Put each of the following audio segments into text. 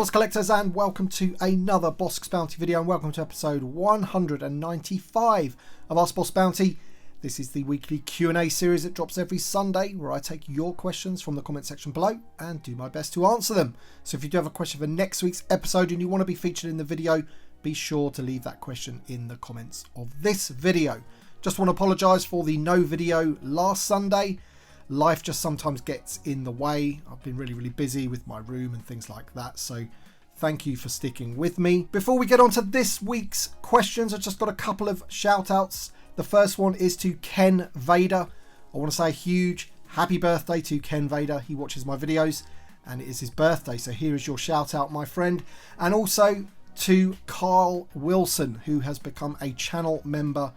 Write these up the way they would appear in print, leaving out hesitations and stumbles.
Hello collectors, and welcome to another Bossk Bounty video, and welcome to episode 195 of Ask Bossk Bounty. This is the weekly Q&A series that drops every Sunday, where I take your questions from the comment section below and do my best to answer them. So if you do have a question for next week's episode and you want to be featured in the video, be sure to leave that question in the comments of this video. Just want to apologise for the no video last Sunday. Life just sometimes gets in the way. I've been really busy with my room and things like that, so thank you for sticking with me. Before we get on to this week's questions, I've just got a couple of shout outs. The first one is to Ken Vader. I want to say a huge happy birthday to Ken Vader. He watches my videos and it is his birthday, so here is your shout out, my friend. And also to Carl Wilson, who has become a channel member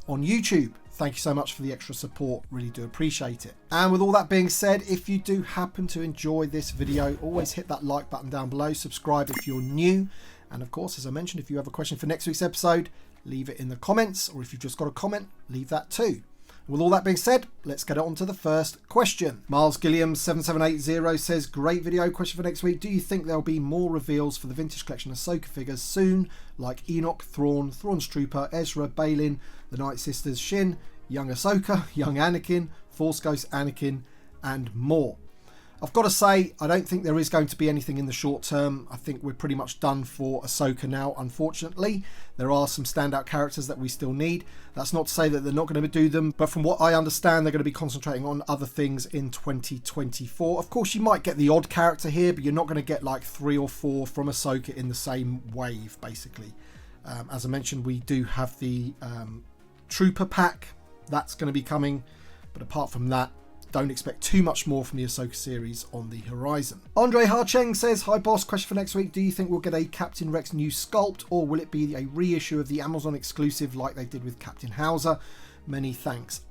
on YouTube. Thank you so much for the extra support, really do appreciate it. And with all that being said, if you do happen to enjoy this video, always hit that like button down below, subscribe if you're new, and of course, as I mentioned, if you have a question for next week's episode, leave it in the comments, or if you've just got a comment, leave that too. With all that being said, let's get on to the first question. Miles Gilliam 7780 says, great video, question for next week. Do you think there'll be more reveals for the vintage collection Ahsoka figures soon, like Enoch, Thrawn, Thrawn's Trooper, Ezra, Baylan, the Night Sisters, Shin, young Ahsoka, young Anakin, Force Ghost Anakin, and more? I've got to say, I don't think there is going to be anything in the short term. I think we're pretty much done for Ahsoka now, unfortunately. There are some standout characters that we still need. That's not to say that they're not going to do them, but from what I understand, they're going to be concentrating on other things in 2024. Of course, you might get the odd character here, but you're not going to get like 3 or 4 from Ahsoka in the same wave, basically. As I mentioned, we do have the Trooper pack. That's going to be coming, but apart from that, don't expect too much more from the Ahsoka series on the horizon. Andre Harcheng says, hi boss, question for next week. Do you think we'll get a Captain Rex new sculpt, or will it be a reissue of the Amazon exclusive like they did with Captain Hauser? Many thanks.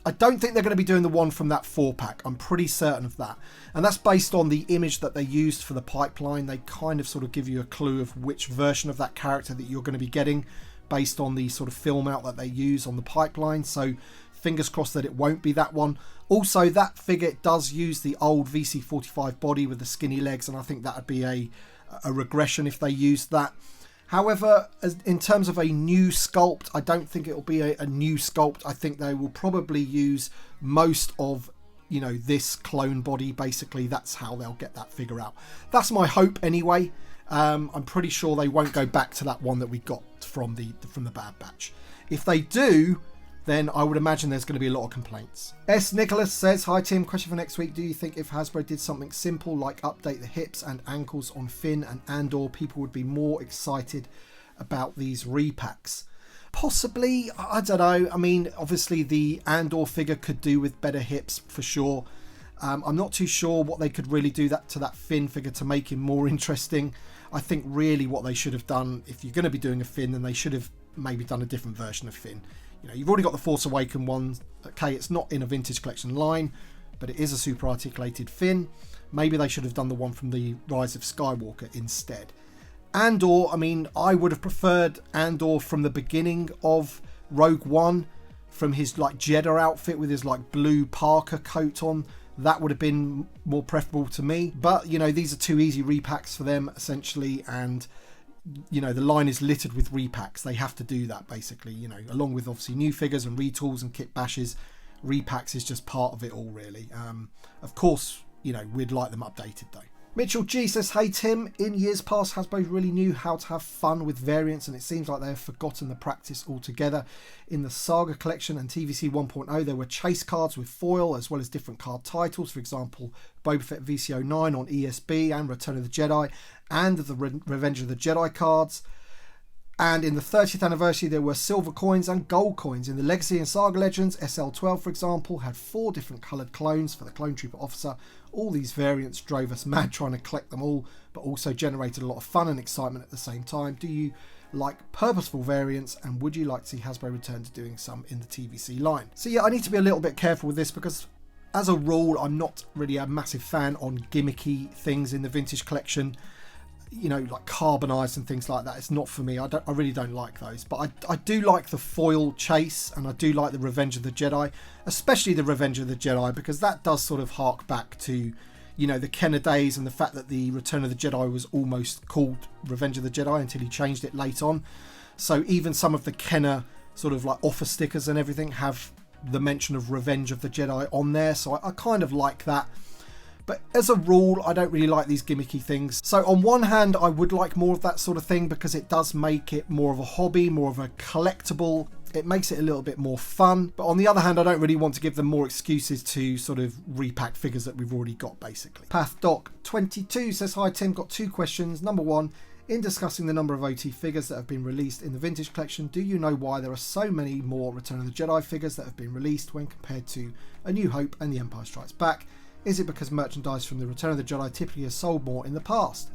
I don't think they're going to be doing the one from that 4-pack. I'm pretty certain of that. And that's based on the image that they used for the pipeline. They kind of sort of give you a clue of which version of that character that you're going to be getting based on the sort of film out that they use on the pipeline. So fingers crossed that it won't be that one. Also, that figure does use the old VC05 body with the skinny legs, and I think that would be a regression if they used that. However, in terms of a new sculpt, I don't think it will be a new sculpt. I think they will probably use most of, you know, this clone body. Basically, that's how they'll get that figure out. That's my hope anyway. I'm pretty sure they won't go back to that one that we got from the Bad Batch. If they do, then I would imagine there's going to be a lot of complaints. S. Nicholas says, hi Tim, question for next week. Do you think if Hasbro did something simple like update the hips and ankles on Finn and Andor, people would be more excited about these repacks? Possibly, I don't know. I mean, obviously the Andor figure could do with better hips for sure. I'm not too sure what they could really do to that Finn figure to make him more interesting. I think really what they should have done, if you're going to be doing a Finn, then they should have maybe done a different version of Finn. You know, you've already got the Force Awakens one. Okay, it's not in a vintage collection line, but it is a super articulated Finn. Maybe they should have done the one from the Rise of Skywalker instead. Andor, I mean, I would have preferred Andor from the beginning of Rogue One, from his like Jedi outfit with his like blue Parker coat on. That would have been more preferable to me. But, you know, these are 2 easy repacks for them, essentially, and you know, the line is littered with repacks. They have to do that, basically, you know, along with obviously new figures and retools and kit bashes. Repacks is just part of it all, really. Of course, you know, we'd like them updated though. Mitchell G says, hey Tim, in years past Hasbro really knew how to have fun with variants, and it seems like they have forgotten the practice altogether. In the Saga collection and TVC 1.0 there were chase cards with foil as well as different card titles, for example Boba Fett VC09 on ESB and Return of the Jedi, and the Revenge of the Jedi cards. And in the 30th anniversary there were silver coins and gold coins. In the Legacy and Saga Legends, SL12 for example had 4 different coloured clones for the Clone Trooper officer. All these variants drove us mad trying to collect them all, but also generated a lot of fun and excitement at the same time. Do you like purposeful variants, and would you like to see Hasbro return to doing some in the TVC line? So yeah, I need to be a little bit careful with this, because as a rule I'm not really a massive fan on gimmicky things in the vintage collection. You know, like carbonized and things like that. It's not for me. I really don't like those. But I do like the foil chase, and I do like the Revenge of the Jedi, especially the Revenge of the Jedi, because that does sort of hark back to, you know, the Kenner days and the fact that the Return of the Jedi was almost called Revenge of the Jedi until he changed it late on. So even some of the Kenner sort of like offer stickers and everything have the mention of Revenge of the Jedi on there. So I kind of like that. But as a rule, I don't really like these gimmicky things. So on one hand, I would like more of that sort of thing because it does make it more of a hobby, more of a collectible. It makes it a little bit more fun. But on the other hand, I don't really want to give them more excuses to sort of repack figures that we've already got, basically. PathDoc22 says, hi Tim, got 2 questions. Number 1, in discussing the number of OT figures that have been released in the vintage collection, do you know why there are so many more Return of the Jedi figures that have been released when compared to A New Hope and The Empire Strikes Back? Is it because merchandise from the Return of the Jedi typically has sold more in the past?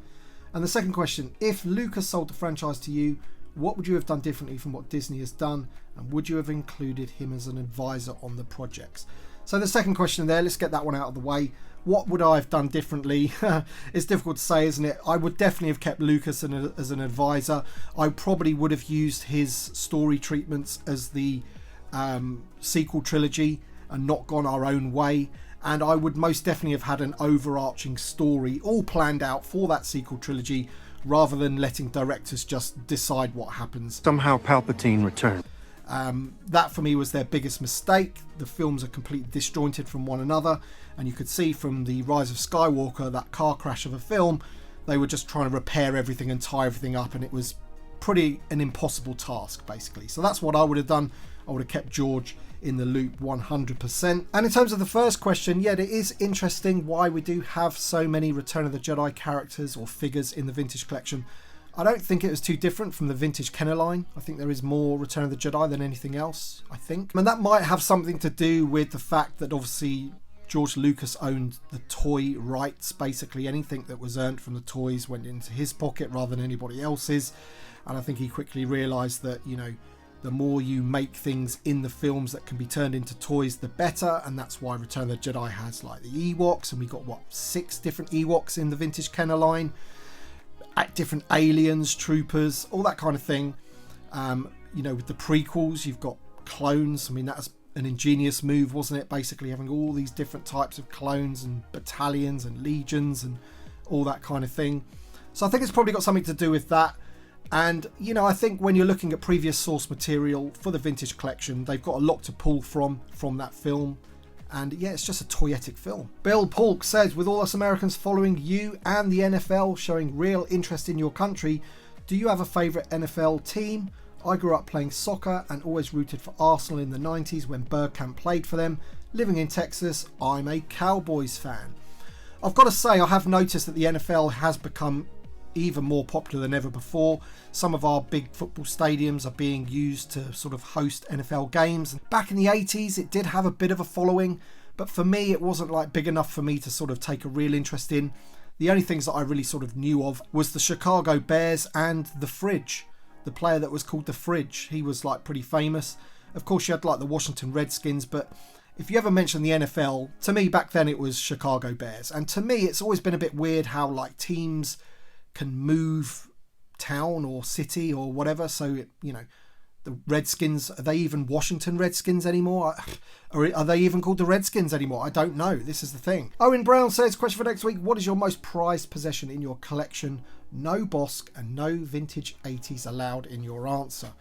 And the second question, if Lucas sold the franchise to you, what would you have done differently from what Disney has done? And would you have included him as an advisor on the projects? So the second question there, let's get that one out of the way. What would I have done differently? It's difficult to say, isn't it? I would definitely have kept Lucas as an advisor. I probably would have used his story treatments as the sequel trilogy and not gone our own way. And I would most definitely have had an overarching story all planned out for that sequel trilogy rather than letting directors just decide what happens. Somehow Palpatine returned. That for me was their biggest mistake. The films are completely disjointed from one another, and you could see from the Rise of Skywalker, that car crash of a film, they were just trying to repair everything and tie everything up, and it was pretty an impossible task, basically. So that's what I would have done. I would have kept George in the loop 100%. And in terms of the first question, yeah, it is interesting why we do have so many Return of the Jedi characters or figures in the vintage collection. I don't think it was too different from the vintage Kenner line. I think there is more Return of the Jedi than anything else, I think. And that might have something to do with the fact that obviously George Lucas owned the toy rights. Basically anything that was earned from the toys went into his pocket rather than anybody else's. And I think he quickly realised that, you know, the more you make things in the films that can be turned into toys, the better. And that's why Return of the Jedi has like the Ewoks, and we got, what, 6 different Ewoks in the vintage Kenner line. Different aliens, troopers, all that kind of thing. You know, with the prequels, you've got clones. I mean, that's an ingenious move, wasn't it? Basically having all these different types of clones and battalions and legions and all that kind of thing. So I think it's probably got something to do with that. And, you know, I think when you're looking at previous source material for the vintage collection, they've got a lot to pull from that film. And yeah, it's just a toyetic film. Bill Polk says, with all us Americans following you and the NFL showing real interest in your country, do you have a favourite NFL team? I grew up playing soccer and always rooted for Arsenal in the 90s when Bergkamp played for them. Living in Texas, I'm a Cowboys fan. I've got to say, I have noticed that the NFL has become even more popular than ever before. Some of our big football stadiums are being used to sort of host NFL games. Back in the 80s, it did have a bit of a following, but for me, it wasn't like big enough for me to sort of take a real interest in. The only things that I really sort of knew of was the Chicago Bears and the Fridge, the player that was called the Fridge. He was like pretty famous. Of course, you had like the Washington Redskins, but if you ever mention the NFL, to me back then it was Chicago Bears. And to me, it's always been a bit weird how like teams can move town or city or whatever. So, you know, the Redskins, are they even Washington Redskins anymore? Or are they even called the Redskins anymore? I don't know. This is the thing. Owen Brown says, question for next week, what is your most prized possession in your collection? No Bossk and no vintage 80s allowed in your answer.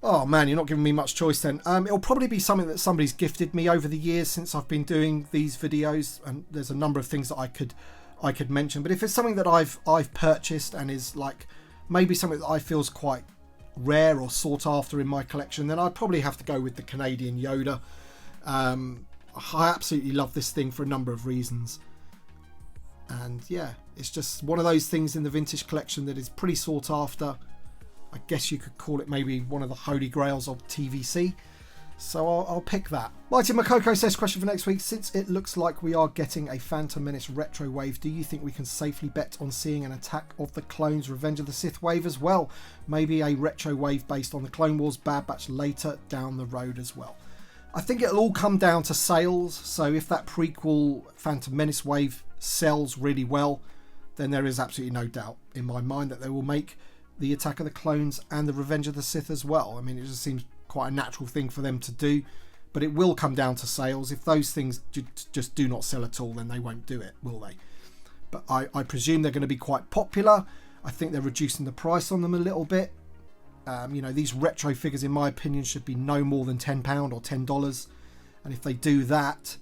Oh man, you're not giving me much choice then. It'll probably be something that somebody's gifted me over the years since I've been doing these videos, and there's a number of things that I could mention, but if it's something that I've purchased and is like maybe something that I feel is quite rare or sought after in my collection, then I'd probably have to go with the Canadian Yoda. I absolutely love this thing for a number of reasons, and yeah, it's just one of those things in the vintage collection that is pretty sought after. I guess you could call it maybe one of the holy grails of TVC. So I'll pick that. Mighty Mkoko says, question for next week. Since it looks like we are getting a Phantom Menace retro wave, do you think we can safely bet on seeing an Attack of the Clones Revenge of the Sith wave as well? Maybe a retro wave based on the Clone Wars Bad Batch later down the road as well. I think it'll all come down to sales. So if that prequel Phantom Menace wave sells really well, then there is absolutely no doubt in my mind that they will make the Attack of the Clones and the Revenge of the Sith as well. I mean, it just seems quite a natural thing for them to do. but it will come down to sales. If those things just do not sell at all, then they won't do it, will they? But I presume they're going to be quite popular. I think they're reducing the price on them a little bit. You know, these retro figures, in my opinion, should be no more than £10 or $10. And if they do that,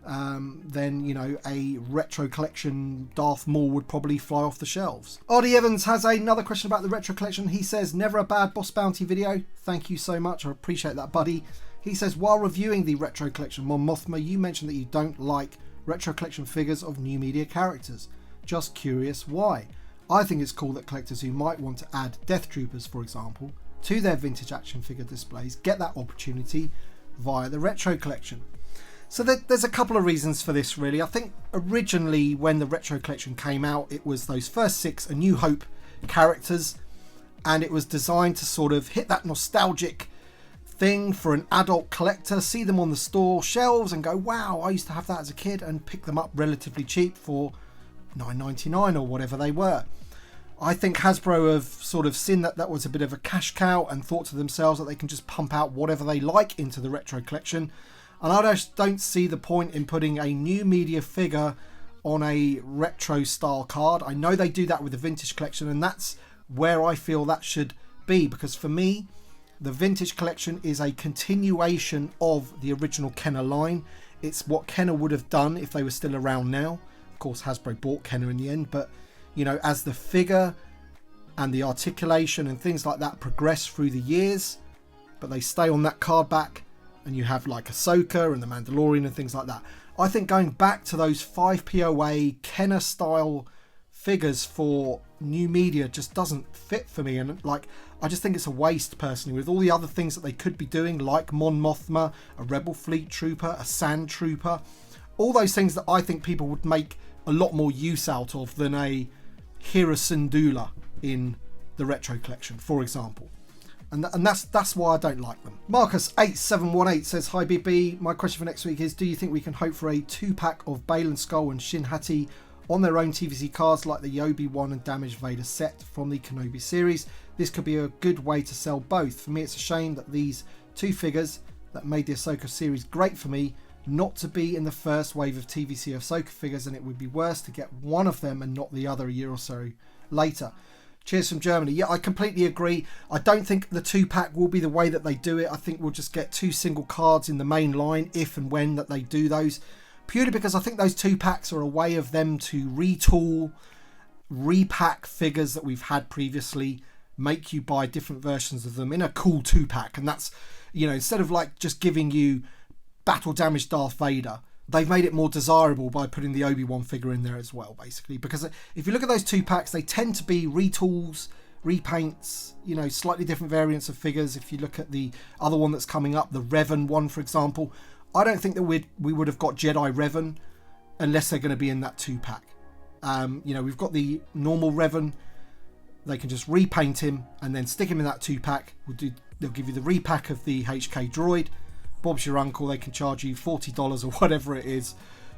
then, you know, a retro collection Darth Maul would probably fly off the shelves. Audi Evans has another question about the retro collection. He says, never a bad Boss Bounty video. Thank you so much. I appreciate that, buddy. He says, while reviewing the retro collection Mon Mothma, you mentioned that you don't like retro collection figures of new media characters. Just curious why. I think it's cool that collectors who might want to add Death Troopers, for example, to their vintage action figure displays get that opportunity via the retro collection. So there's a couple of reasons for this, really. I think originally when the retro collection came out, it was those first 6 A New Hope characters, and it was designed to sort of hit that nostalgic thing for an adult collector, see them on the store shelves and go, wow, I used to have that as a kid, and pick them up relatively cheap for $9.99 or whatever they were. I think Hasbro have sort of seen that was a bit of a cash cow and thought to themselves that they can just pump out whatever they like into the retro collection. And I just don't see the point in putting a new media figure on a retro style card. I know they do that with the vintage collection, and that's where I feel that should be, because for me, the vintage collection is a continuation of the original Kenner line. It's what Kenner would have done if they were still around now. Of course, Hasbro bought Kenner in the end, but you know, as the figure and the articulation and things like that progress through the years, but they stay on that card back, and you have like Ahsoka and the Mandalorian and things like that. I think going back to those 5POA Kenner style figures for new media just doesn't fit for me, and like I just think it's a waste personally, with all the other things that they could be doing, like Mon Mothma, a Rebel Fleet Trooper, a Sand Trooper, all those things that I think people would make a lot more use out of than a Hera Syndulla in the retro collection, for example. And that's why I don't like them. Marcus8718 says, hi BB, my question for next week is, do you think we can hope for a 2-pack of Baylan Skull and Shin Hati on their own TVC cards like the Obi-Wan and Damaged Vader set from the Kenobi series? This could be a good way to sell both. For me, it's a shame that these 2 figures that made the Ahsoka series great for me not to be in the first wave of TVC Ahsoka figures, and it would be worse to get one of them and not the other a year or so later. Cheers from Germany. Yeah, I completely agree. I don't think the 2-pack will be the way that they do it. I think we'll just get 2 single cards in the main line if and when that they do those, purely because I think those 2-packs are a way of them to retool, repack figures that we've had previously, make you buy different versions of them in a cool 2-pack. And that's, you know, instead of like just giving you battle damaged Darth Vader, they've made it more desirable by putting the Obi-Wan figure in there as well, basically. Because if you look at those 2-packs, they tend to be retools, repaints, you know, slightly different variants of figures. If you look at the other one that's coming up, the Revan one, for example, I don't think that we would have got Jedi Revan unless they're going to be in that 2-pack. You know, we've got the normal Revan. They can just repaint him and then stick him in that 2-pack. They'll give you the repack of the HK droid. Bob's your uncle. They can charge you $40 or whatever it is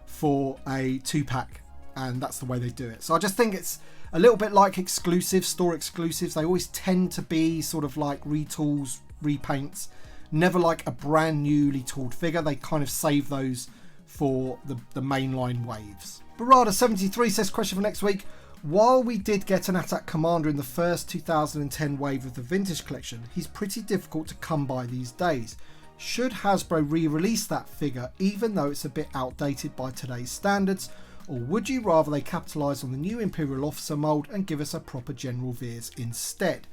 for a 2-pack, and that's the way they do it. So I just think it's a little bit like exclusives, store exclusives. They always tend to be sort of like retools, repaints, never like a brand newly tooled figure. They kind of save those for the mainline waves. Barada73 says, question for next week. While we did get an ATAT Commander in the first 2010 wave of the vintage collection, he's pretty difficult to come by these days. Should Hasbro re-release that figure even though it's a bit outdated by today's standards, or would you rather they capitalise on the new Imperial Officer mould and give us a proper General Veers instead?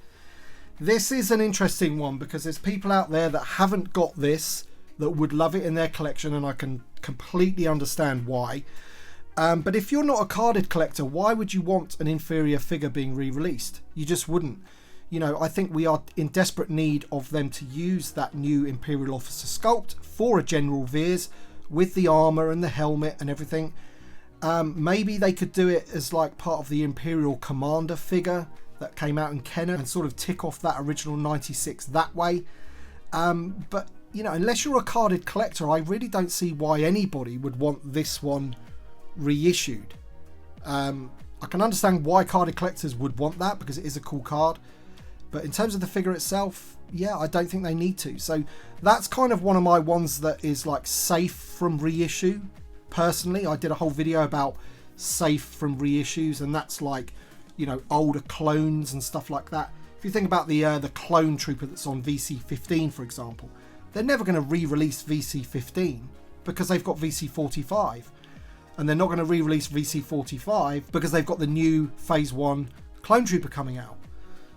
This is an interesting one because there's people out there that haven't got this that would love it in their collection, and I can completely understand why. But if you're not a carded collector, why would you want an inferior figure being re-released? You just wouldn't. You know, I think we are in desperate need of them to use that new Imperial Officer sculpt for a General Veers with the armour and the helmet and everything. Maybe they could do it as like part of the Imperial Commander figure that came out in Kenner and sort of tick off that original 96 that way. But, you know, unless you're a carded collector, I really don't see why anybody would want this one reissued. I can understand why carded collectors would want that because it is a cool card. But in terms of the figure itself, yeah, I don't think they need to. So that's kind of one of my ones that is like safe from reissue. Personally, I did a whole video about safe from reissues, and that's like, you know, older clones and stuff like that. If you think about the clone trooper that's on VC15, for example, they're never going to re-release VC15 because they've got VC45, and they're not going to re-release VC45 because they've got the new Phase 1 clone trooper coming out.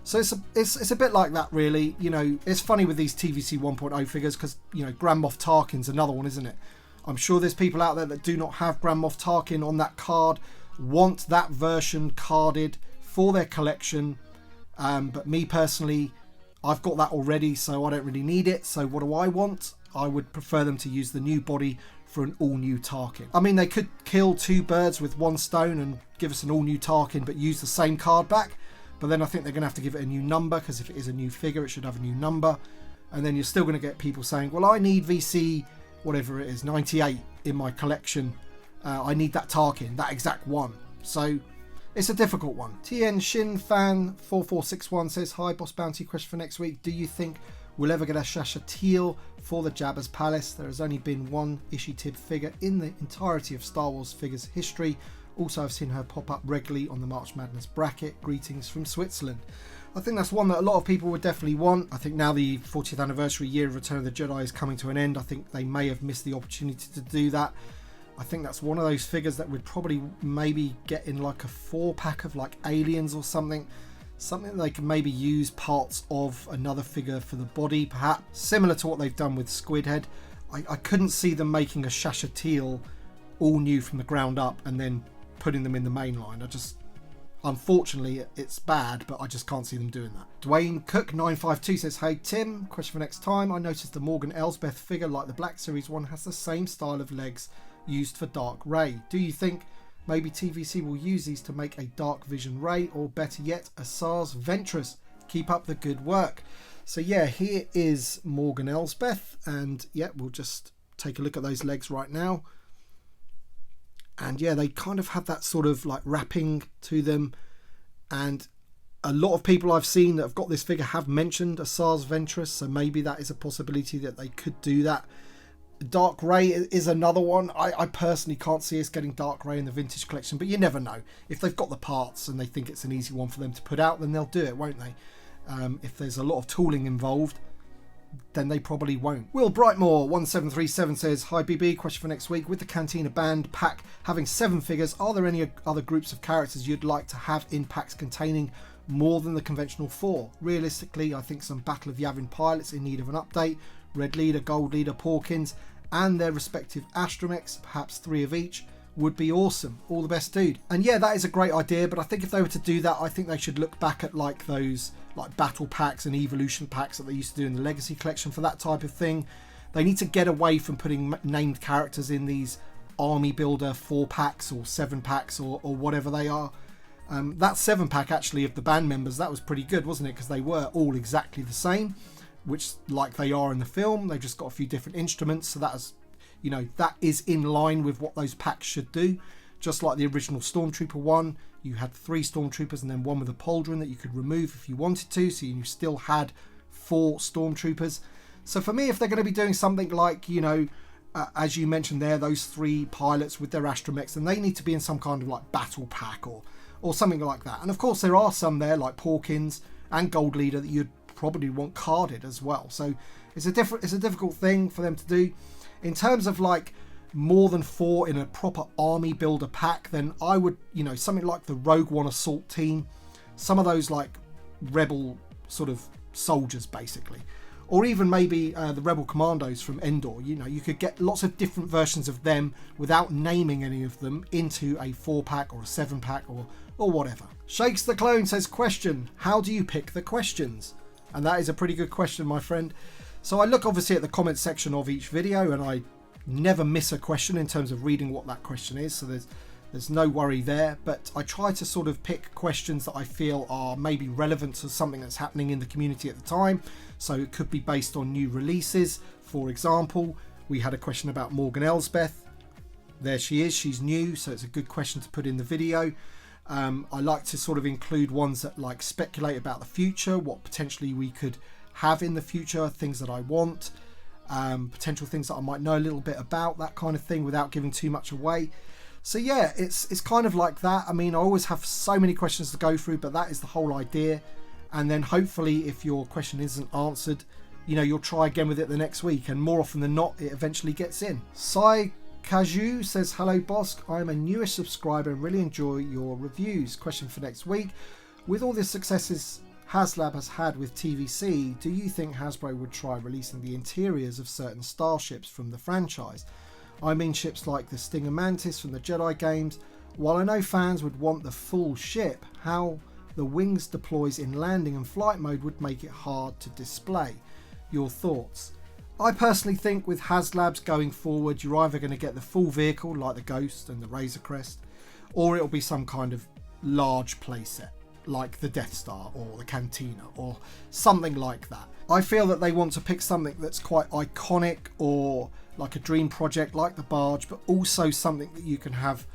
So it's a bit like that, really. You know, it's funny with these TVC 1.0 figures because, you know, Grand Moff Tarkin's another one, isn't it? I'm sure there's people out there that do not have Grand Moff Tarkin on that card, want that version carded for their collection. But me personally, I've got that already, so I don't really need it. So what do I want? I would prefer them to use the new body for an all-new Tarkin. I mean, they could kill two birds with one stone and give us an all-new Tarkin, but use the same card back. But then I think they're going to have to give it a new number, because if it is a new figure, it should have a new number. And then you're still going to get people saying, well, I need VC, whatever it is, 98 in my collection. I need that Tarkin, that exact one. So it's a difficult one. TN Shin Fan 4461 says, hi, Boss Bounty, question for next week. Do you think we'll ever get a Shasha Teal for the Jabba's Palace? There has only been one Ishitib figure in the entirety of Star Wars figures history. Also, I've seen her pop up regularly on the March Madness bracket. Greetings from Switzerland. I think that's one that a lot of people would definitely want. I think now the 40th anniversary year of Return of the Jedi is coming to an end. I think they may have missed the opportunity to do that. I think that's one of those figures that would probably maybe get in like a 4-pack of like Aliens or something. Something that they can maybe use parts of another figure for the body, perhaps. Similar to what they've done with Squidhead. I couldn't see them making a Shasha Teal all new from the ground up and then putting them in the main line. Unfortunately, it's bad, but I just can't see them doing that. Dwayne Cook 952 says, hey Tim, question for next time. I noticed the Morgan Elsbeth figure, like the Black Series one, has the same style of legs used for Dark Ray. Do you think maybe TVC will use these to make a Dark Vision Ray, or better yet, a SARS Ventress? Keep up the good work. So yeah, here is Morgan Elsbeth, and yeah, we'll just take a look at those legs right now. And yeah, they kind of have that sort of like wrapping to them. And a lot of people I've seen that have got this figure have mentioned a SARS Ventress. So maybe that is a possibility that they could do that. Dark Ray is another one. I personally can't see us getting Dark Ray in the vintage collection, but you never know. If they've got the parts and they think it's an easy one for them to put out, then they'll do it, won't they? If there's a lot of tooling involved, then they probably won't. Will Brightmore 1737 says, hi BB, question for next week. With the Cantina Band pack having 7 figures, are there any other groups of characters you'd like to have in packs containing more than the conventional 4? Realistically, I think some Battle of Yavin pilots in need of an update, Red Leader, Gold Leader, Porkins, and their respective astromechs, perhaps 3 of each, would be awesome. All the best, dude. And yeah, that is a great idea, but I think if they were to do that, I think they should look back at like those like battle packs and evolution packs that they used to do in the Legacy collection for that type of thing. They need to get away from putting named characters in these army builder 4-packs or 7-packs or whatever they are. That 7-pack actually of the band members, that was pretty good, wasn't it? Because they were all exactly the same, which like they are in the film. They've just got a few different instruments, so that is, you know, that is in line with what those packs should do. Just like the original Stormtrooper one, you had 3 Stormtroopers and then one with a pauldron that you could remove if you wanted to, so you still had 4 Stormtroopers. So for me, if they're going to be doing something like, you know, as you mentioned there, those 3 pilots with their astromechs, then they need to be in some kind of like battle pack or something like that. And of course there are some there like Porkins and Gold Leader that you'd probably want carded as well. So it's a difficult thing for them to do. In terms of like more than 4 in a proper army builder pack, then I would, you know, something like the Rogue One assault team, some of those like rebel sort of soldiers basically, or even maybe the rebel commandos from Endor. You know, you could get lots of different versions of them without naming any of them into a 4-pack or a 7-pack or whatever. Shakes the Clone says, question, how do you pick the questions? And that is a pretty good question, my friend. So I look obviously at the comment section of each video, and I never miss a question in terms of reading what that question is, so there's no worry there. But I try to sort of pick questions that I feel are maybe relevant to something that's happening in the community at the time. So it could be based on new releases. For example, we had a question about Morgan Elsbeth. There she is, she's new, so it's a good question to put in the video. I like to sort of include ones that like speculate about the future, what potentially we could have in the future, things that I want, potential things that I might know a little bit about, that kind of thing, without giving too much away. So yeah, it's kind of like that. I mean, I always have so many questions to go through, but that is the whole idea. And then hopefully if your question isn't answered, you know, you'll try again with it the next week, and more often than not, it eventually gets in. Sai Kaju says, hello Bossk, I'm a newish subscriber and really enjoy your reviews. Question for next week: with all the successes HasLab has had with TVC, do you think Hasbro would try releasing the interiors of certain starships from the franchise? I mean ships like the Stinger Mantis from the Jedi games. While I know fans would want the full ship, how the wings deploys in landing and flight mode would make it hard to display. Your thoughts? I personally think with HasLabs going forward, you're either going to get the full vehicle like the Ghost and the Razor Crest, or it'll be some kind of large playset like the Death Star or the Cantina or something like that. I feel that they want to pick something that's quite iconic, or like a dream project like the barge, but also something that you can have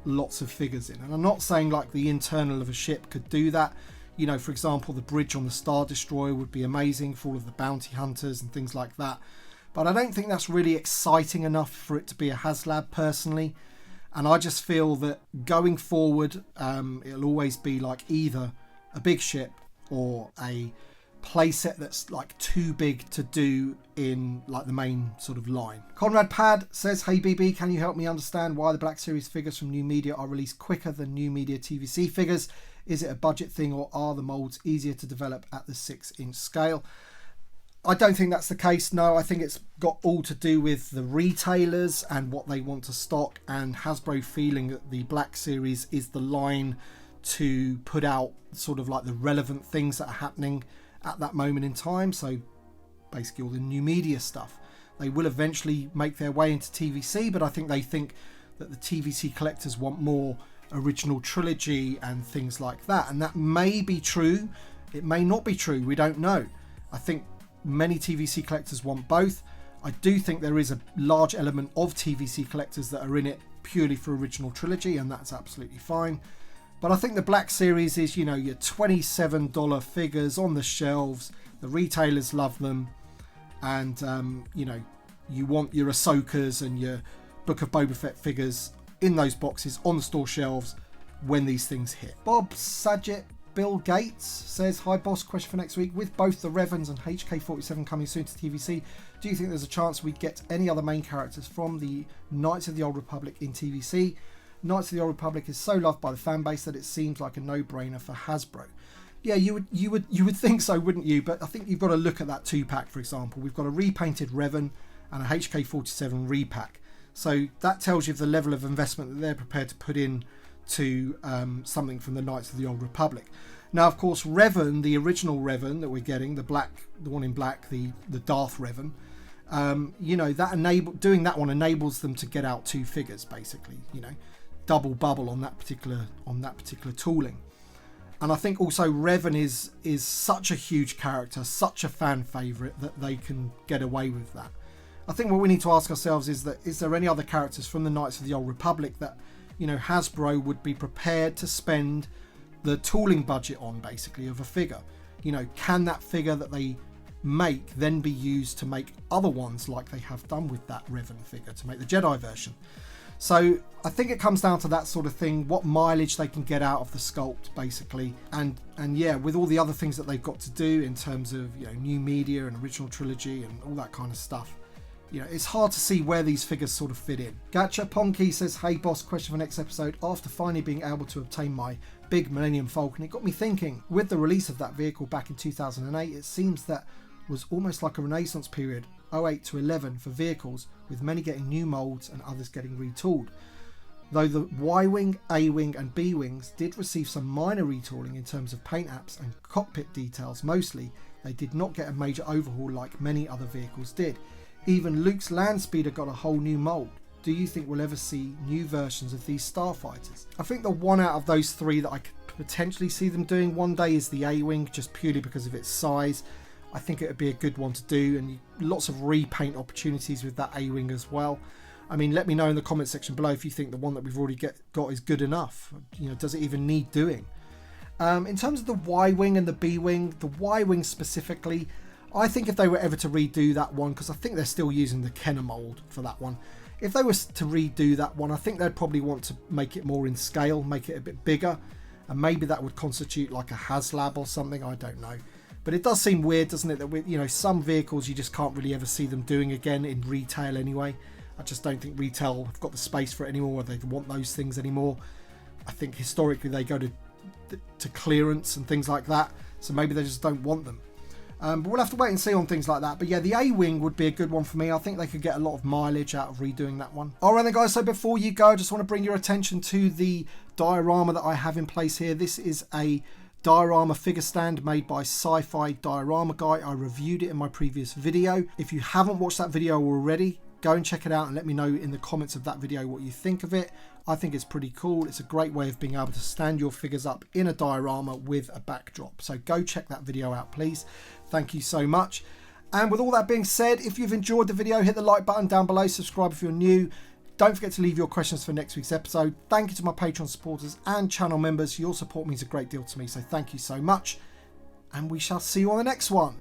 lots of figures in. And I'm not saying like the internal of a ship could do that. You know, for example, the bridge on the Star Destroyer would be amazing for all of the bounty hunters and things like that. But I don't think that's really exciting enough for it to be a HasLab personally. And I just feel that going forward, it'll always be like either a big ship or a playset that's like too big to do in like the main sort of line. Conrad Pad says, hey BB, can you help me understand why the Black Series figures from New Media are released quicker than New Media TVC figures? Is it a budget thing, or are the molds easier to develop at the 6-inch scale? I don't think that's the case. No, I think it's got all to do with the retailers and what they want to stock, and Hasbro feeling that the Black Series is the line to put out sort of like the relevant things that are happening at that moment in time. So basically all the New Media stuff. They will eventually make their way into TVC, but I think they think that the TVC collectors want more original trilogy and things like that. And that may be true. It may not be true. We don't know. I think many TVC collectors want both. I do think there is a large element of TVC collectors that are in it purely for original trilogy, and that's absolutely fine. But I think the Black Series is, you know, your $27 figures on the shelves. The retailers love them. And, you know, you want your Ahsokas and your Book of Boba Fett figures in those boxes on the store shelves when these things hit. Bob Saget Bill Gates says, hi Boss, question for next week. With both the Revans and HK-47 coming soon to TVC, do you think there's a chance we get any other main characters from the Knights of the Old Republic in TVC? Knights of the Old Republic is so loved by the fan base that it seems like a no-brainer for Hasbro. Yeah, you would think so, wouldn't you? But I think you've got to look at that 2-pack, for example. We've got a repainted Revan and a HK-47 repack. So that tells you the level of investment that they're prepared to put in to something from the Knights of the Old Republic. Now, of course, Revan, the original Revan that we're getting, the one in black, the Darth Revan, you know, doing that one enables them to get out 2 figures, basically, you know, double bubble on that particular tooling. And I think also Revan is such a huge character, such a fan favourite, that they can get away with that. I think what we need to ask ourselves is there any other characters from the Knights of the Old Republic that, you know, Hasbro would be prepared to spend the tooling budget on, basically, of a figure? You know, can that figure that they make then be used to make other ones like they have done with that Revan figure, to make the Jedi version? So I think it comes down to that sort of thing, what mileage they can get out of the sculpt, basically. And yeah, with all the other things that they've got to do in terms of, you know, new media and original trilogy and all that kind of stuff, you know, it's hard to see where these figures sort of fit in. Gacha Ponky says, hey boss, question for next episode. After finally being able to obtain my big Millennium Falcon, it got me thinking, with the release of that vehicle back in 2008, it seems that was almost like a renaissance period, 08 to 11, for vehicles, with many getting new moulds and others getting retooled. Though the Y-Wing, A-Wing and B-Wings did receive some minor retooling in terms of paint apps and cockpit details mostly, they did not get a major overhaul like many other vehicles did. Even Luke's Landspeeder got a whole new mould. Do you think we'll ever see new versions of these starfighters? I think the one out of those 3 that I could potentially see them doing one day is the A-Wing, just purely because of its size. I think it would be a good one to do, and lots of repaint opportunities with that A-Wing as well. I mean, let me know in the comment section below if you think the one that we've already got is good enough. You know, does it even need doing? In terms of the Y-Wing and the B-Wing, the Y-Wing specifically, I think if they were ever to redo that one, because I think they're still using the Kenner mold for that one. If they were to redo that one, I think they'd probably want to make it more in scale, make it a bit bigger. And maybe that would constitute like a HasLab or something, I don't know. But it does seem weird, doesn't it, that with, you know, some vehicles you just can't really ever see them doing again in retail anyway. I just don't think retail have got the space for it anymore, or they want those things anymore. I think historically they go to clearance and things like that, so maybe they just don't want them. But we'll have to wait and see on things like that. But yeah, the A-Wing would be a good one for me. I think they could get a lot of mileage out of redoing that one. Alright then guys, so before you go, I just want to bring your attention to the diorama that I have in place here. This is a diorama figure stand made by Sci-Fi Diorama Guy. I reviewed it in my previous video. If you haven't watched that video already, go and check it out and let me know in the comments of that video what you think of it. I think it's pretty cool. It's a great way of being able to stand your figures up in a diorama with a backdrop. So go check that video out, please. Thank you so much. And with all that being said, if you've enjoyed the video, hit the like button down below, subscribe if you're new. Don't forget to leave your questions for next week's episode. Thank you to my Patreon supporters and channel members. Your support means a great deal to me, so thank you so much. And we shall see you on the next one.